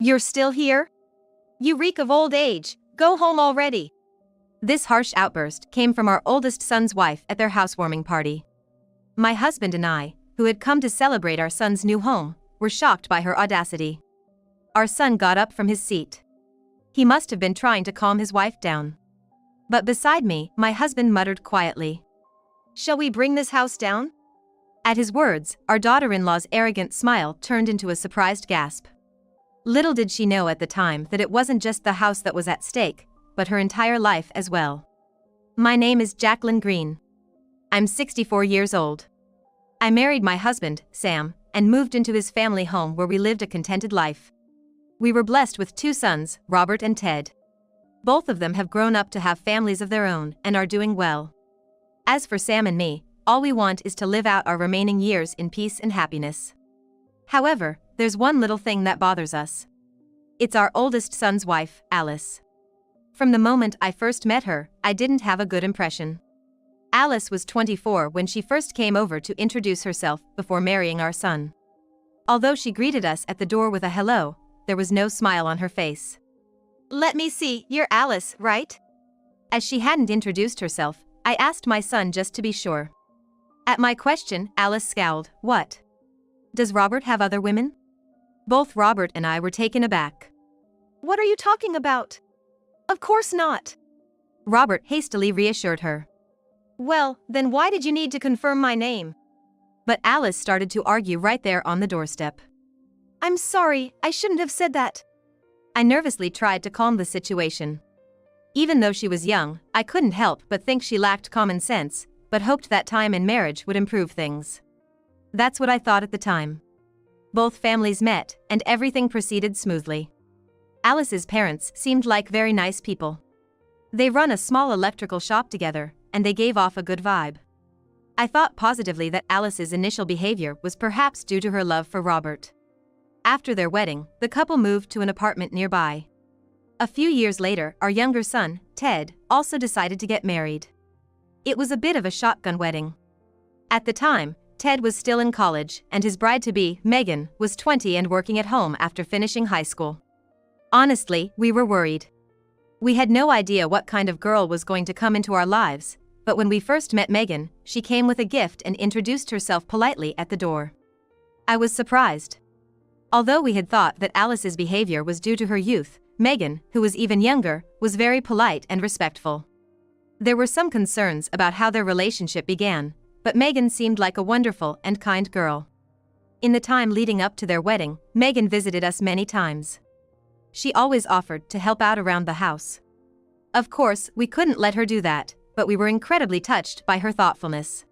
You're still here? You reek of old age, go home already. This harsh outburst came from our oldest son's wife at their housewarming party. My husband and I, who had come to celebrate our son's new home, were shocked by her audacity. Our son got up from his seat. He must have been trying to calm his wife down. But beside me, my husband muttered quietly, "Shall we bring this house down?" At his words, our daughter-in-law's arrogant smile turned into a surprised gasp. Little did she know at the time that it wasn't just the house that was at stake, but her entire life as well. My name is Jacqueline Green. I'm 64 years old. I married my husband, Sam, and moved into his family home where we lived a contented life. We were blessed with 2 sons, Robert and Ted. Both of them have grown up to have families of their own and are doing well. As for Sam and me, all we want is to live out our remaining years in peace and happiness. However, there's one little thing that bothers us. It's our oldest son's wife, Alice. From the moment I first met her, I didn't have a good impression. Alice was 24 when she first came over to introduce herself before marrying our son. Although she greeted us at the door with a hello, there was no smile on her face. "Let me see, you're Alice, right?" As she hadn't introduced herself, I asked my son just to be sure. At my question, Alice scowled. "What? Does Robert have other women?" Both Robert and I were taken aback. "What are you talking about? Of course not." Robert hastily reassured her. "Well, then why did you need to confirm my name?" But Alice started to argue right there on the doorstep. "I'm sorry, I shouldn't have said that." I nervously tried to calm the situation. Even though she was young, I couldn't help but think she lacked common sense, but hoped that time in marriage would improve things. That's what I thought at the time. Both families met, and everything proceeded smoothly. Alice's parents seemed like very nice people. They run a small electrical shop together, and they gave off a good vibe. I thought positively that Alice's initial behavior was perhaps due to her love for Robert. After their wedding, the couple moved to an apartment nearby. A few years later, our younger son, Ted, also decided to get married. It was a bit of a shotgun wedding. At the time, Ted was still in college, and his bride-to-be, Megan, was 20 and working at home after finishing high school. Honestly, we were worried. We had no idea what kind of girl was going to come into our lives, but when we first met Megan, she came with a gift and introduced herself politely at the door. I was surprised. Although we had thought that Alice's behavior was due to her youth, Megan, who was even younger, was very polite and respectful. There were some concerns about how their relationship began, but Megan seemed like a wonderful and kind girl. In the time leading up to their wedding, Megan visited us many times. She always offered to help out around the house. Of course, we couldn't let her do that, but we were incredibly touched by her thoughtfulness.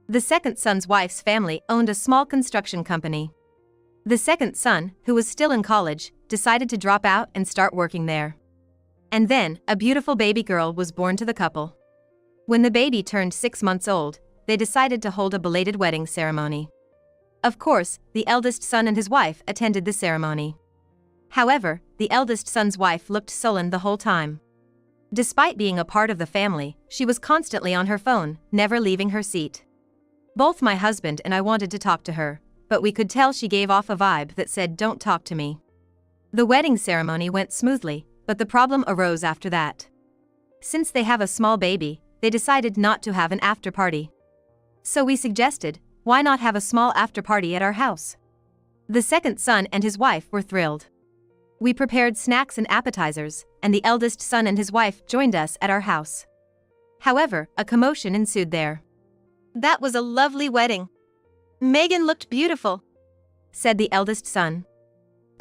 The second son's wife's family owned a small construction company. The second son, who was still in college, decided to drop out and start working there. And then, a beautiful baby girl was born to the couple. When the baby turned 6 months old, they decided to hold a belated wedding ceremony. Of course, the eldest son and his wife attended the ceremony. However, the eldest son's wife looked sullen the whole time. Despite being a part of the family, she was constantly on her phone, never leaving her seat. Both my husband and I wanted to talk to her, but we could tell she gave off a vibe that said, "Don't talk to me." The wedding ceremony went smoothly, but the problem arose after that. Since they have a small baby, they decided not to have an after party. So we suggested, why not have a small after party at our house? The second son and his wife were thrilled. We prepared snacks and appetizers, and the eldest son and his wife joined us at our house. However, a commotion ensued there. "That was a lovely wedding. Megan looked beautiful," said the eldest son.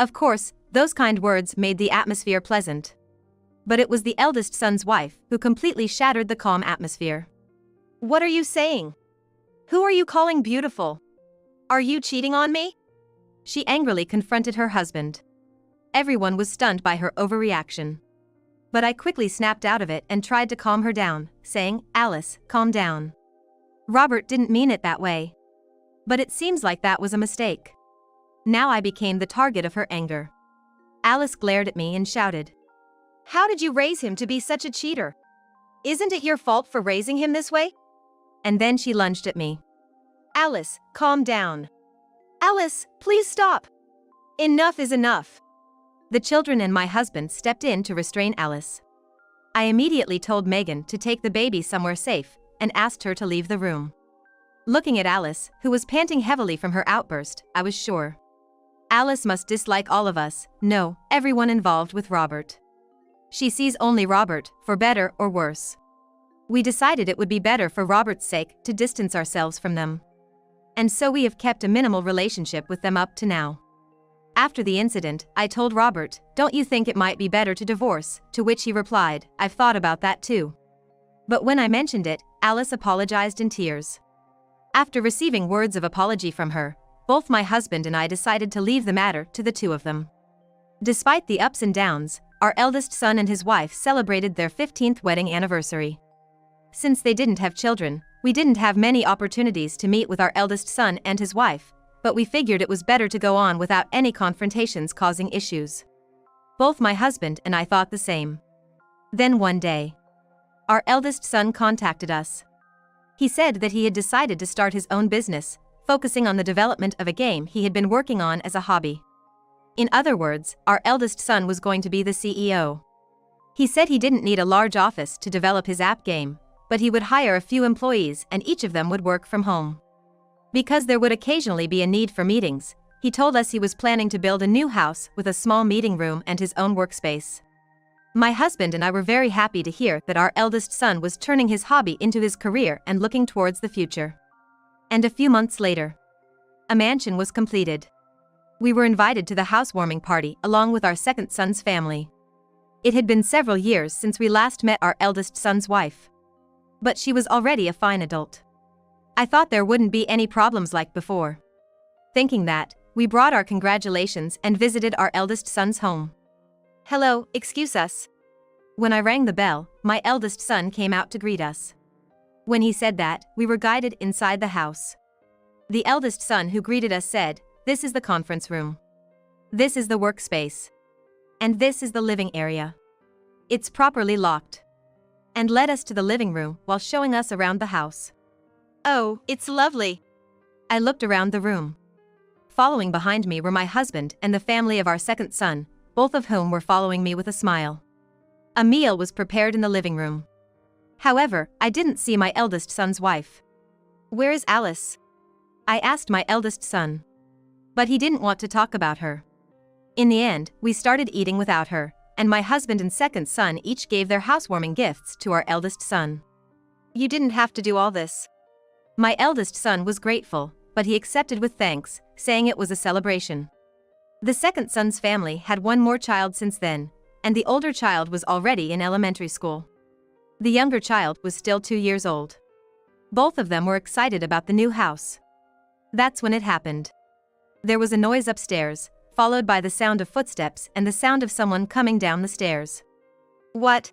Of course, those kind words made the atmosphere pleasant. But it was the eldest son's wife who completely shattered the calm atmosphere. "What are you saying? Who are you calling beautiful? Are you cheating on me?" She angrily confronted her husband. Everyone was stunned by her overreaction. But I quickly snapped out of it and tried to calm her down, saying, "Alice, calm down. Robert didn't mean it that way." But it seems like that was a mistake. Now I became the target of her anger. Alice glared at me and shouted, "How did you raise him to be such a cheater? Isn't it your fault for raising him this way?" And then she lunged at me. "Alice, calm down. Alice, please stop. Enough is enough." The children and my husband stepped in to restrain Alice. I immediately told Megan to take the baby somewhere safe and asked her to leave the room. Looking at Alice, who was panting heavily from her outburst, I was sure. Alice must dislike all of us, no, everyone involved with Robert. She sees only Robert, for better or worse. We decided it would be better for Robert's sake to distance ourselves from them. And so we have kept a minimal relationship with them up to now. After the incident, I told Robert, "Don't you think it might be better to divorce?" To which he replied, "I've thought about that too." But when I mentioned it, Alice apologized in tears. After receiving words of apology from her, both my husband and I decided to leave the matter to the two of them. Despite the ups and downs, our eldest son and his wife celebrated their 15th wedding anniversary. Since they didn't have children, we didn't have many opportunities to meet with our eldest son and his wife, but we figured it was better to go on without any confrontations causing issues. Both my husband and I thought the same. Then one day, our eldest son contacted us. He said that he had decided to start his own business, focusing on the development of a game he had been working on as a hobby. In other words, our eldest son was going to be the CEO. He said he didn't need a large office to develop his app game, but he would hire a few employees and each of them would work from home. Because there would occasionally be a need for meetings, he told us he was planning to build a new house with a small meeting room and his own workspace. My husband and I were very happy to hear that our eldest son was turning his hobby into his career and looking towards the future. And a few months later, a mansion was completed. We were invited to the housewarming party along with our second son's family. It had been several years since we last met our eldest son's wife. But she was already a fine adult. I thought there wouldn't be any problems like before. Thinking that, we brought our congratulations and visited our eldest son's home. "Hello, excuse us." When I rang the bell, my eldest son came out to greet us. When he said that, we were guided inside the house. The eldest son who greeted us said, "This is the conference room. This is the workspace. And this is the living area. It's properly locked." And led us to the living room while showing us around the house. "Oh, it's lovely." I looked around the room. Following behind me were my husband and the family of our second son, both of whom were following me with a smile. A meal was prepared in the living room. However, I didn't see my eldest son's wife. "Where is Alice?" I asked my eldest son. But he didn't want to talk about her. In the end, we started eating without her, and my husband and second son each gave their housewarming gifts to our eldest son. "You didn't have to do all this." My eldest son was grateful, but he accepted with thanks, saying it was a celebration. The second son's family had one more child since then, and the older child was already in elementary school. The younger child was still 2 years old. Both of them were excited about the new house. That's when it happened. There was a noise upstairs, followed by the sound of footsteps and the sound of someone coming down the stairs. "What?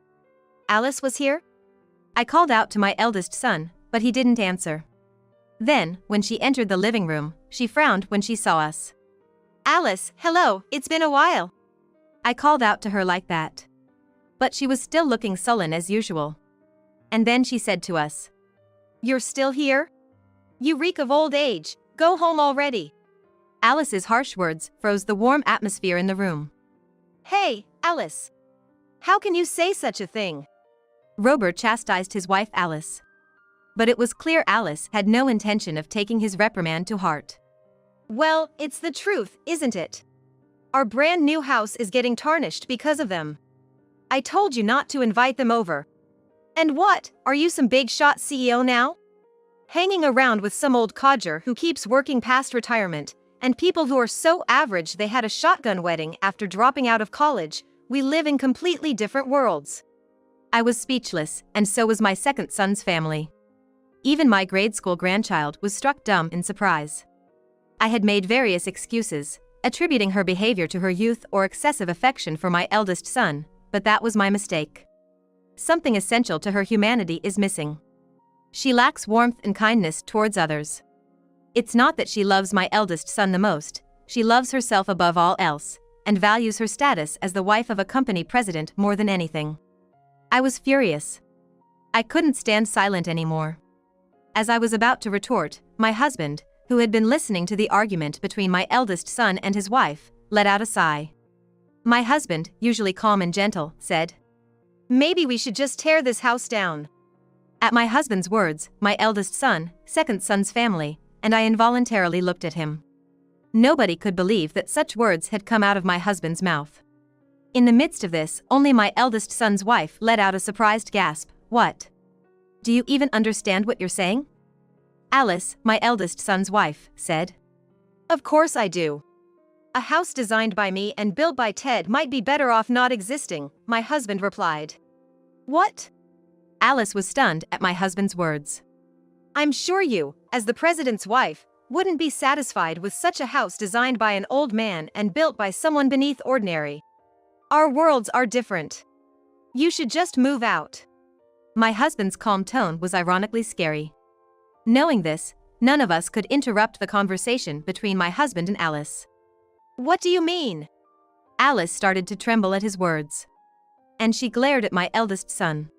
Alice was here?" I called out to my eldest son, but he didn't answer. Then, when she entered the living room, she frowned when she saw us. "Alice, hello, it's been a while." I called out to her like that. But she was still looking sullen as usual. And then she said to us, "You're still here? You reek of old age, go home already." Alice's harsh words froze the warm atmosphere in the room. "Hey, Alice. How can you say such a thing?" Robert chastised his wife Alice. But it was clear Alice had no intention of taking his reprimand to heart. "Well, it's the truth, isn't it? Our brand new house is getting tarnished because of them. I told you not to invite them over. And what, are you some big shot CEO now? Hanging around with some old codger who keeps working past retirement, and people who are so average they had a shotgun wedding after dropping out of college. We live in completely different worlds." I was speechless, and so was my second son's family. Even my grade school grandchild was struck dumb in surprise. I had made various excuses, attributing her behavior to her youth or excessive affection for my eldest son, but that was my mistake. Something essential to her humanity is missing. She lacks warmth and kindness towards others. It's not that she loves my eldest son the most, she loves herself above all else, and values her status as the wife of a company president more than anything. I was furious. I couldn't stand silent anymore. As I was about to retort, my husband, who had been listening to the argument between my eldest son and his wife, let out a sigh. My husband, usually calm and gentle, said, "Maybe we should just tear this house down." At my husband's words, my eldest son, second son's family, and I involuntarily looked at him. Nobody could believe that such words had come out of my husband's mouth. In the midst of this, only my eldest son's wife let out a surprised gasp. "What? Do you even understand what you're saying?" Alice, my eldest son's wife, said, "Of course I do. A house designed by me and built by Ted might be better off not existing," my husband replied. "What?" Alice was stunned at my husband's words. "I'm sure you, as the president's wife, wouldn't be satisfied with such a house designed by an old man and built by someone beneath ordinary. Our worlds are different. You should just move out." My husband's calm tone was ironically scary. Knowing this, none of us could interrupt the conversation between my husband and Alice. "What do you mean?" Alice started to tremble at his words. And she glared at my eldest son.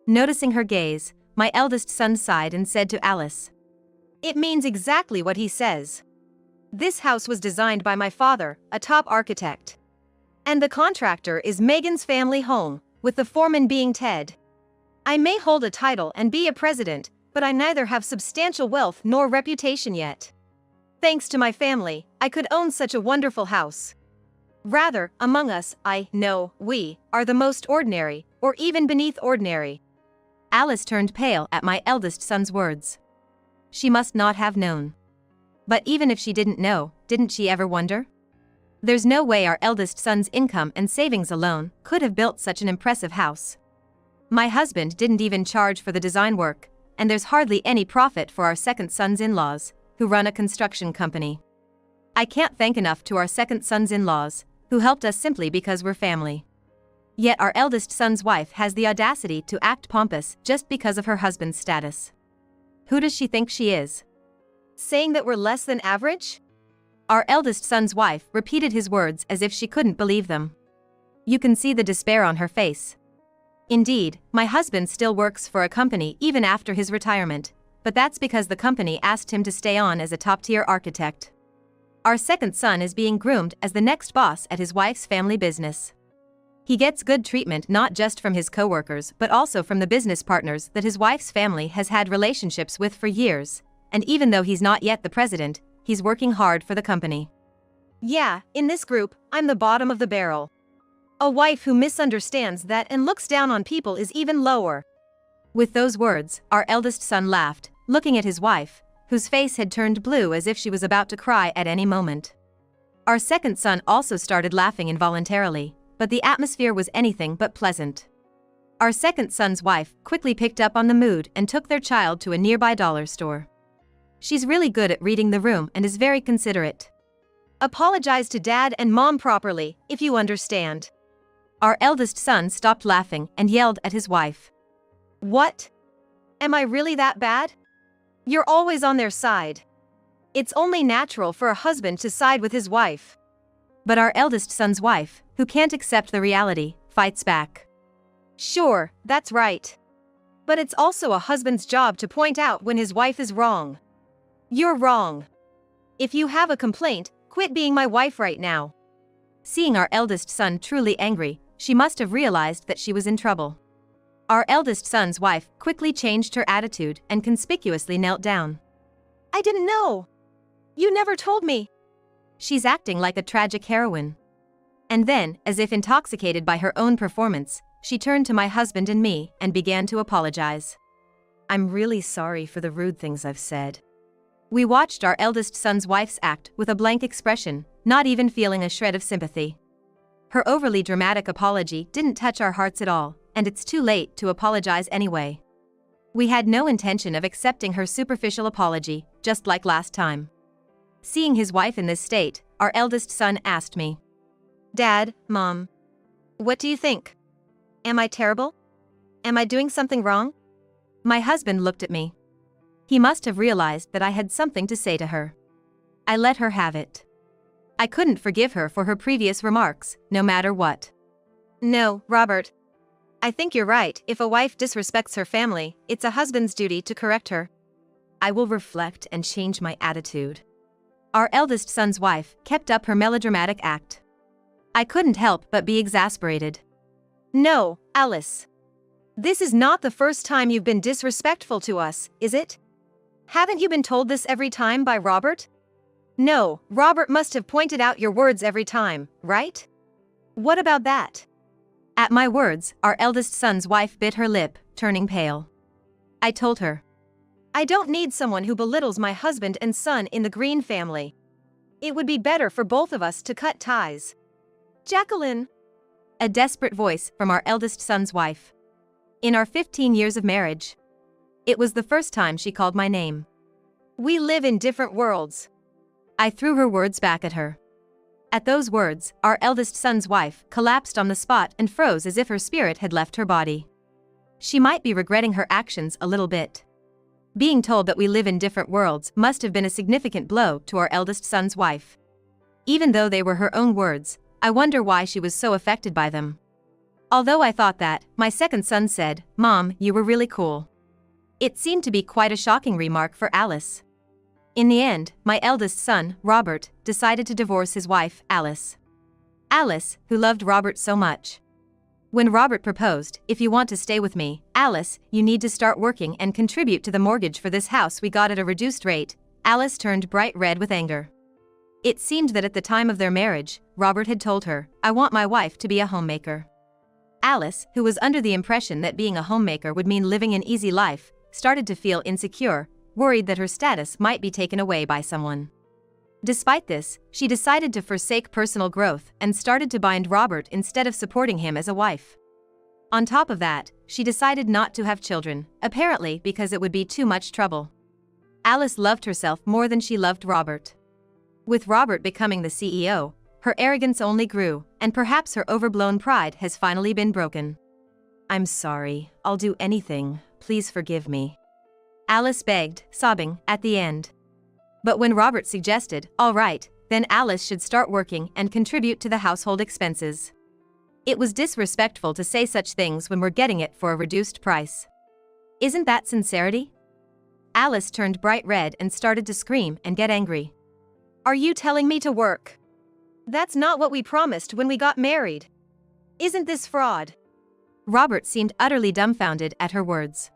Noticing her gaze, my eldest son sighed and said to Alice, "It means exactly what he says. This house was designed by my father, a top architect. And the contractor is Megan's family home, with the foreman being Ted. I may hold a title and be a president, but I neither have substantial wealth nor reputation yet. Thanks to my family, I could own such a wonderful house. Rather, among us, we are the most ordinary, or even beneath ordinary." Alice turned pale at my eldest son's words. She must not have known. But even if she didn't know, didn't she ever wonder? There's no way our eldest son's income and savings alone could have built such an impressive house. My husband didn't even charge for the design work, and there's hardly any profit for our second son's in-laws, who run a construction company. I can't thank enough to our second son's in-laws, who helped us simply because we're family. Yet our eldest son's wife has the audacity to act pompous just because of her husband's status. Who does she think she is? Saying that we're less than average? Our eldest son's wife repeated his words as if she couldn't believe them. You can see the despair on her face. Indeed, my husband still works for a company even after his retirement, but that's because the company asked him to stay on as a top-tier architect. Our second son is being groomed as the next boss at his wife's family business. He gets good treatment not just from his coworkers but also from the business partners that his wife's family has had relationships with for years, and even though he's not yet the president, he's working hard for the company. Yeah, in this group, I'm the bottom of the barrel. A wife who misunderstands that and looks down on people is even lower." With those words, our eldest son laughed, looking at his wife, whose face had turned blue as if she was about to cry at any moment. Our second son also started laughing involuntarily, but the atmosphere was anything but pleasant. Our second son's wife quickly picked up on the mood and took their child to a nearby dollar store. She's really good at reading the room and is very considerate. "Apologize to Dad and Mom properly, if you understand." Our eldest son stopped laughing and yelled at his wife. "What? Am I really that bad? You're always on their side. It's only natural for a husband to side with his wife." But our eldest son's wife, who can't accept the reality, fights back. "Sure, that's right. But it's also a husband's job to point out when his wife is wrong. You're wrong. If you have a complaint, quit being my wife right now." Seeing our eldest son truly angry, she must have realized that she was in trouble. Our eldest son's wife quickly changed her attitude and conspicuously knelt down. "I didn't know. You never told me." She's acting like a tragic heroine. And then, as if intoxicated by her own performance, she turned to my husband and me and began to apologize. "I'm really sorry for the rude things I've said." We watched our eldest son's wife's act with a blank expression, not even feeling a shred of sympathy. Her overly dramatic apology didn't touch our hearts at all, and it's too late to apologize anyway. We had no intention of accepting her superficial apology, just like last time. Seeing his wife in this state, our eldest son asked me, "Dad, Mom, what do you think? Am I terrible? Am I doing something wrong?" My husband looked at me. He must have realized that I had something to say to her. I let her have it. I couldn't forgive her for her previous remarks, no matter what. "No, Robert. I think you're right. If a wife disrespects her family, it's a husband's duty to correct her." "I will reflect and change my attitude." Our eldest son's wife kept up her melodramatic act. I couldn't help but be exasperated. No, Alice. This is not the first time you've been disrespectful to us, is it? Haven't you been told this every time by Robert? No, Robert must have pointed out your words every time, right? What about that? At my words, our eldest son's wife bit her lip, turning pale. I told her, I don't need someone who belittles my husband and son in the Green family. It would be better for both of us to cut ties. Jacqueline! A desperate voice from our eldest son's wife. In our 15 years of marriage. It was the first time she called my name. We live in different worlds. I threw her words back at her. At those words, our eldest son's wife collapsed on the spot and froze as if her spirit had left her body. She might be regretting her actions a little bit. Being told that we live in different worlds must have been a significant blow to our eldest son's wife. Even though they were her own words, I wonder why she was so affected by them. Although I thought that, my second son said, Mom, you were really cool. It seemed to be quite a shocking remark for Alice. In the end, my eldest son, Robert, decided to divorce his wife, Alice. Alice, who loved Robert so much. When Robert proposed, if you want to stay with me, Alice, you need to start working and contribute to the mortgage for this house we got at a reduced rate, Alice turned bright red with anger. It seemed that at the time of their marriage, Robert had told her, I want my wife to be a homemaker. Alice, who was under the impression that being a homemaker would mean living an easy life, started to feel insecure, worried that her status might be taken away by someone. Despite this, she decided to forsake personal growth and started to bind Robert instead of supporting him as a wife. On top of that, she decided not to have children, apparently because it would be too much trouble. Alice loved herself more than she loved Robert. With Robert becoming the CEO, her arrogance only grew, and perhaps her overblown pride has finally been broken. I'm sorry, I'll do anything, please forgive me. Alice begged, sobbing, at the end. But when Robert suggested, all right, then Alice should start working and contribute to the household expenses. It was disrespectful to say such things when we're getting it for a reduced price. Isn't that sincerity? Alice turned bright red and started to scream and get angry. Are you telling me to work? That's not what we promised when we got married. Isn't this fraud? Robert seemed utterly dumbfounded at her words.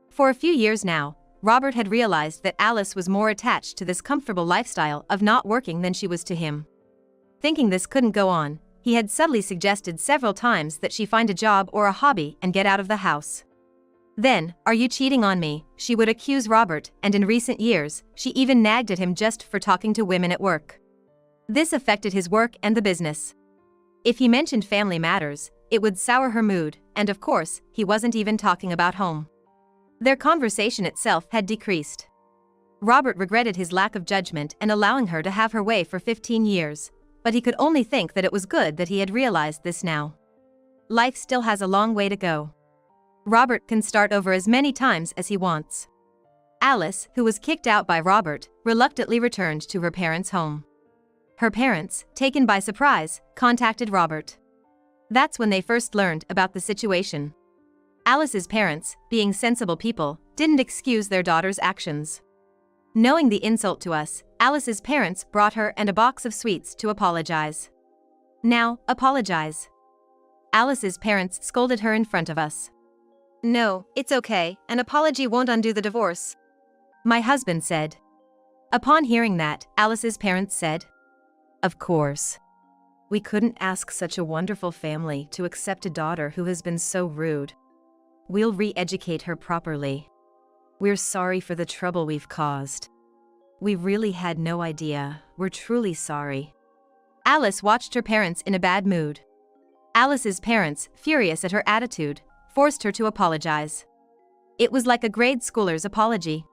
For a few years now, Robert had realized that Alice was more attached to this comfortable lifestyle of not working than she was to him. Thinking this couldn't go on, he had subtly suggested several times that she find a job or a hobby and get out of the house. Then, are you cheating on me? She would accuse Robert, and in recent years, she even nagged at him just for talking to women at work. This affected his work and the business. If he mentioned family matters, it would sour her mood, and of course, he wasn't even talking about home. Their conversation itself had decreased. Robert regretted his lack of judgment and allowing her to have her way for 15 years, but he could only think that it was good that he had realized this now. Life still has a long way to go. Robert can start over as many times as he wants. Alice, who was kicked out by Robert, reluctantly returned to her parents' home. Her parents, taken by surprise, contacted Robert. That's when they first learned about the situation. Alice's parents, being sensible people, didn't excuse their daughter's actions. Knowing the insult to us, Alice's parents brought her and a box of sweets to apologize. Now, apologize. Alice's parents scolded her in front of us. No, it's okay, an apology won't undo the divorce. My husband said. Upon hearing that, Alice's parents said, Of course. We couldn't ask such a wonderful family to accept a daughter who has been so rude. We'll re-educate her properly. We're sorry for the trouble we've caused. We really had no idea, we're truly sorry. Alice watched her parents in a bad mood. Alice's parents, furious at her attitude, forced her to apologize. It was like a grade schooler's apology.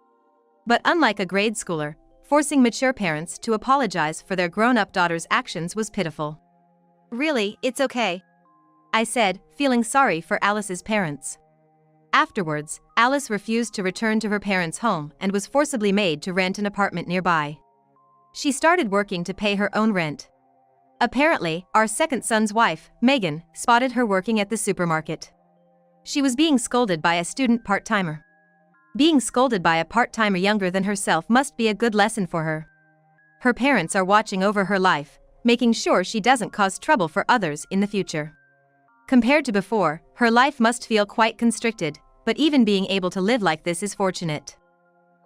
But unlike a grade schooler, forcing mature parents to apologize for their grown-up daughter's actions was pitiful. Really, it's okay, I said, feeling sorry for Alice's parents. Afterwards, Alice refused to return to her parents' home and was forcibly made to rent an apartment nearby. She started working to pay her own rent. Apparently, our second son's wife, Megan, spotted her working at the supermarket. She was being scolded by a student part-timer. Being scolded by a part-timer younger than herself must be a good lesson for her. Her parents are watching over her life, making sure she doesn't cause trouble for others in the future. Compared to before, her life must feel quite constricted, but even being able to live like this is fortunate.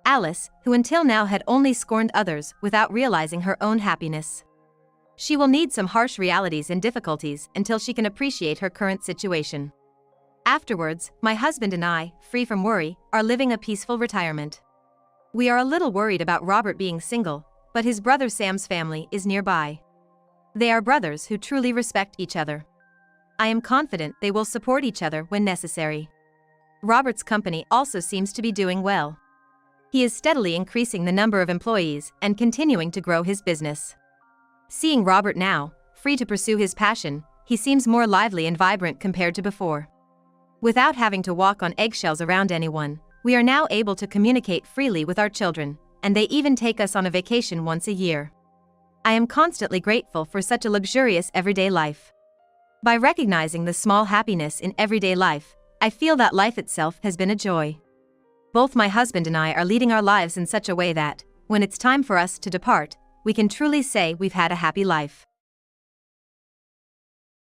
Alice, who until now had only scorned others without realizing her own happiness. She will need some harsh realities and difficulties until she can appreciate her current situation. Afterwards, my husband and I, free from worry, are living a peaceful retirement. We are a little worried about Robert being single, but his brother Sam's family is nearby. They are brothers who truly respect each other. I am confident they will support each other when necessary. Robert's company also seems to be doing well. He is steadily increasing the number of employees and continuing to grow his business. Seeing Robert now, free to pursue his passion, he seems more lively and vibrant compared to before. Without having to walk on eggshells around anyone, we are now able to communicate freely with our children, and they even take us on a vacation once a year. I am constantly grateful for such a luxurious everyday life. By recognizing the small happiness in everyday life, I feel that life itself has been a joy. Both my husband and I are leading our lives in such a way that, when it's time for us to depart, we can truly say we've had a happy life.